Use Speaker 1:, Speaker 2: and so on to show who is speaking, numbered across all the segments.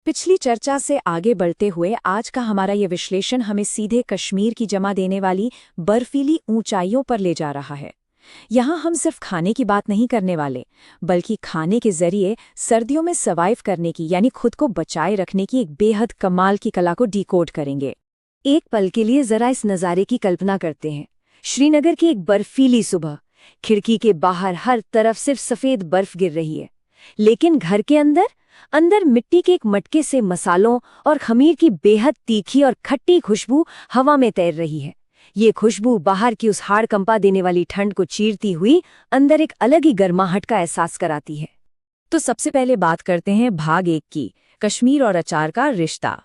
Speaker 1: पिछली चर्चा से आगे बढ़ते हुए आज का हमारा ये विश्लेषण हमें सीधे कश्मीर की जमा देने वाली बर्फीली ऊंचाइयों पर ले जा रहा है। यहाँ हम सिर्फ खाने की बात नहीं करने वाले, बल्कि खाने के जरिए सर्दियों में सर्वाइव करने की यानी खुद को बचाए रखने की एक बेहद कमाल की कला को डिकोड करेंगे। एक पल के लिए जरा इस नज़ारे की कल्पना करते हैं। श्रीनगर की एक बर्फीली सुबह, खिड़की के बाहर हर तरफ सिर्फ सफ़ेद बर्फ गिर रही है, लेकिन घर के अंदर अंदर मिट्टी के एक मटके से मसालों और खमीर की बेहद तीखी और खट्टी खुशबू हवा में तैर रही है। ये खुशबू बाहर की उस हाड़ कंपा देने वाली ठंड को चीरती हुई अंदर एक अलग ही गर्माहट का एहसास कराती है। तो सबसे पहले बात करते हैं भाग 1 की, कश्मीर और अचार का रिश्ता।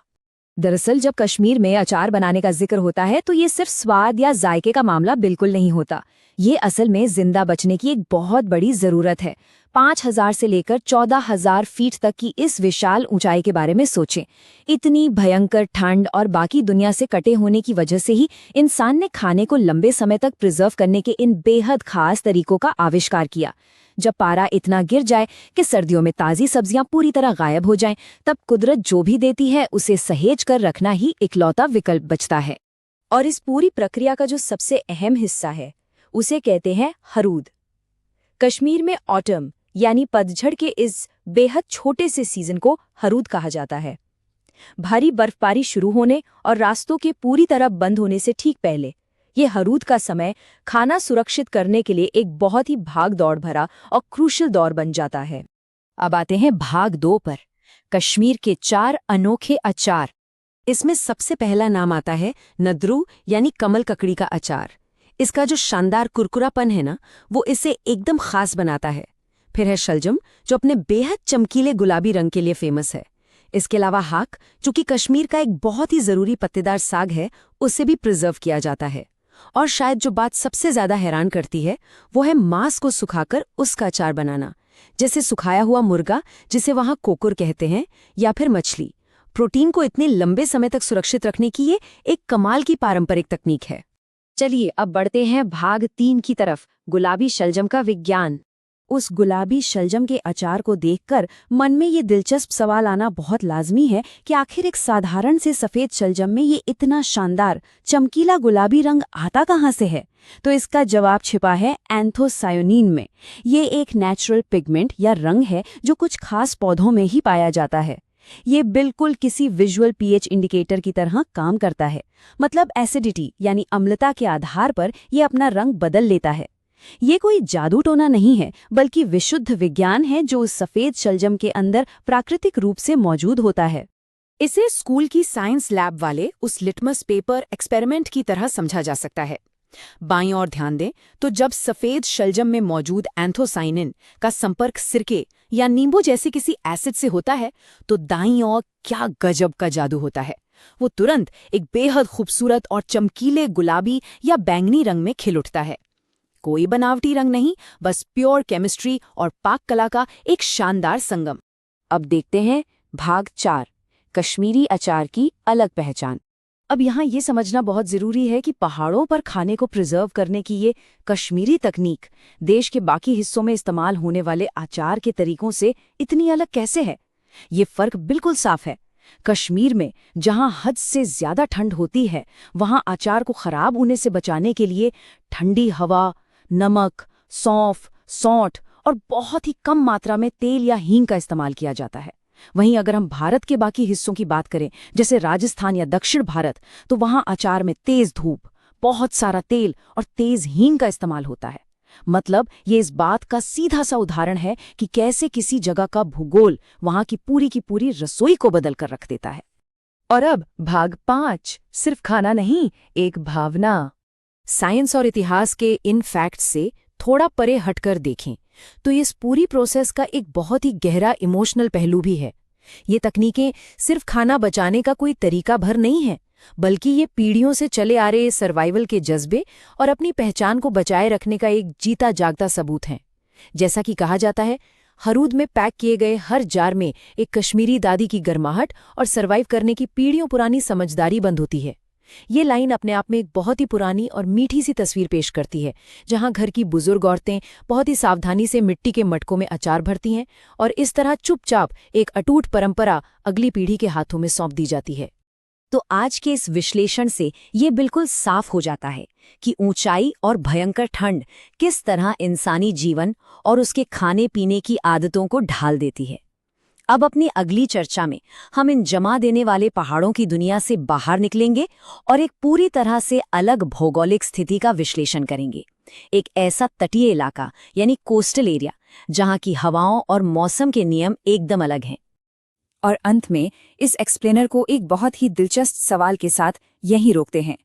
Speaker 1: दरअसल जब कश्मीर में अचार बनाने का जिक्र होता है तो ये सिर्फ स्वाद या जायके का मामला बिल्कुल नहीं होता। ये असल में जिंदा बचने की एक बहुत बड़ी ज़रूरत है। 5000 से लेकर 14000 फीट तक की इस विशाल ऊंचाई के बारे में सोचें। इतनी भयंकर ठंड और बाकी दुनिया से कटे होने की वजह से ही इंसान ने खाने को लंबे समय तक प्रिजर्व करने के इन बेहद खास तरीकों का आविष्कार किया। जब पारा इतना गिर जाए कि सर्दियों में ताज़ी सब्जियां पूरी तरह गायब हो जाएं, तब कुदरत जो भी देती है उसे सहेज कर रखना ही इकलौता विकल्प बचता है। और इस पूरी प्रक्रिया का जो सबसे अहम हिस्सा है उसे कहते हैं हरूद। कश्मीर में ऑटम यानी पतझड़ के इस बेहद छोटे से सीजन को हरूद कहा जाता है। भारी बर्फबारी शुरू होने और रास्तों के पूरी तरह बंद होने से ठीक पहले ये हरूद का समय खाना सुरक्षित करने के लिए एक बहुत ही भाग दौड़ भरा और क्रूशल दौर बन जाता है। अब आते हैं भाग 2 पर, कश्मीर के 4 अनोखे अचार। इसमें सबसे पहला नाम आता है नद्रू यानी कमल ककड़ी का अचार। इसका जो शानदार कुरकुरापन है ना, वो इसे एकदम खास बनाता है। फिर है शलजम, जो अपने बेहद चमकीले गुलाबी रंग के लिए फेमस है। इसके अलावा हाक, जो कि कश्मीर का एक बहुत ही ज़रूरी पत्तेदार साग है, उसे भी प्रिजर्व किया जाता है। और शायद जो बात सबसे ज़्यादा हैरान करती है वो है मांस को सुखाकर उसका अचार बनाना, जैसे सुखाया हुआ मुर्गा जिसे वहाँ कोकुर कहते हैं, या फिर मछली। प्रोटीन को इतने लंबे समय तक सुरक्षित रखने की ये एक कमाल की पारंपरिक तकनीक है। चलिए अब बढ़ते हैं भाग 3 की तरफ, गुलाबी शलजम का विज्ञान। उस गुलाबी शलजम के अचार को देखकर मन में ये दिलचस्प सवाल आना बहुत लाजमी है कि आखिर एक साधारण से सफ़ेद शलजम में ये इतना शानदार चमकीला गुलाबी रंग आता कहाँ से है? तो इसका जवाब छिपा है एंथोसायोनिन में। ये एक नेचुरल पिगमेंट या रंग है जो कुछ खास पौधों में ही पाया जाता है। ये बिल्कुल किसी विजुअल पीएच इंडिकेटर की तरह काम करता है। मतलब एसिडिटी यानी अम्लता के आधार पर ये अपना रंग बदल लेता है। ये कोई जादू टोना नहीं है, बल्कि विशुद्ध विज्ञान है जो उस सफ़ेद शलजम के अंदर प्राकृतिक रूप से मौजूद होता है। इसे स्कूल की साइंस लैब वाले उस लिटमस पेपर एक्सपेरिमेंट की तरह समझा जा सकता है। बाईं ओर ध्यान दें तो जब सफ़ेद शलजम में मौजूद एंथोसाइनिन का संपर्क सिरके या नींबू जैसे किसी एसिड से होता है, तो दाईं ओर क्या गजब का जादू होता है। वो तुरंत एक बेहद खूबसूरत और चमकीले गुलाबी या बैंगनी रंग में खिल उठता है। कोई बनावटी रंग नहीं, बस प्योर केमिस्ट्री और पाक कला का एक शानदार संगम। अब देखते हैं भाग 4, कश्मीरी अचार की अलग पहचान। अब यहाँ ये समझना बहुत ज़रूरी है कि पहाड़ों पर खाने को प्रिजर्व करने की ये कश्मीरी तकनीक देश के बाकी हिस्सों में इस्तेमाल होने वाले अचार के तरीकों से इतनी अलग कैसे है। ये फ़र्क बिल्कुल साफ है। कश्मीर में जहाँ हद से ज़्यादा ठंड होती है, वहाँ अचार को ख़राब होने से बचाने के लिए ठंडी हवा, नमक, सौंफ, सौंठ और बहुत ही कम मात्रा में तेल या हींग का इस्तेमाल किया जाता है। वहीं अगर हम भारत के बाकी हिस्सों की बात करें, जैसे राजस्थान या दक्षिण भारत, तो वहाँ अचार में तेज धूप, बहुत सारा तेल और तेज हींग का इस्तेमाल होता है। मतलब ये इस बात का सीधा सा उदाहरण है कि कैसे किसी जगह का भूगोल वहाँ की पूरी रसोई को बदल कर रख देता है। और अब भाग 5, सिर्फ खाना नहीं, एक भावना। साइंस और इतिहास के इन फैक्ट्स से थोड़ा परे हटकर देखें तो इस पूरी प्रोसेस का एक बहुत ही गहरा इमोशनल पहलू भी है। ये तकनीकें सिर्फ खाना बचाने का कोई तरीका भर नहीं है, बल्कि ये पीढ़ियों से चले आ रहे सर्वाइवल के जज्बे और अपनी पहचान को बचाए रखने का एक जीता जागता सबूत है। जैसा कि कहा जाता है, हरूद में पैक किए गए हर जार में एक कश्मीरी दादी की गर्माहट और सर्वाइव करने की पीढ़ियों पुरानी समझदारी बंद होती है। ये लाइन अपने आप में एक बहुत ही पुरानी और मीठी सी तस्वीर पेश करती है, जहां घर की बुजुर्ग औरतें बहुत ही सावधानी से मिट्टी के मटकों में अचार भरती हैं और इस तरह चुपचाप एक अटूट परंपरा अगली पीढ़ी के हाथों में सौंप दी जाती है। तो आज के इस विश्लेषण से ये बिल्कुल साफ हो जाता है कि ऊंचाई और भयंकर ठंड किस तरह इंसानी जीवन और उसके खाने पीने की आदतों को ढाल देती है। अब अपनी अगली चर्चा में हम इन जमा देने वाले पहाड़ों की दुनिया से बाहर निकलेंगे और एक पूरी तरह से अलग भौगोलिक स्थिति का विश्लेषण करेंगे। एक ऐसा तटीय इलाका यानी कोस्टल एरिया जहां की हवाओं और मौसम के नियम एकदम अलग हैं।
Speaker 2: और अंत में इस एक्सप्लेनर को एक बहुत ही दिलचस्प सवाल के साथ यहीं रोकते हैं।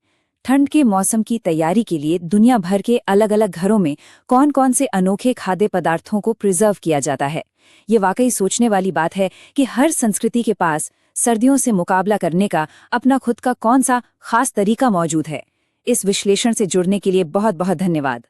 Speaker 2: ठंड के मौसम की तैयारी के लिए दुनिया भर के अलग अलग घरों में कौन कौन से अनोखे खाद्य पदार्थों को प्रिजर्व किया जाता है। ये वाकई सोचने वाली बात है कि हर संस्कृति के पास सर्दियों से मुकाबला करने का अपना खुद का कौन सा खास तरीका मौजूद है। इस विश्लेषण से जुड़ने के लिए बहुत बहुत धन्यवाद।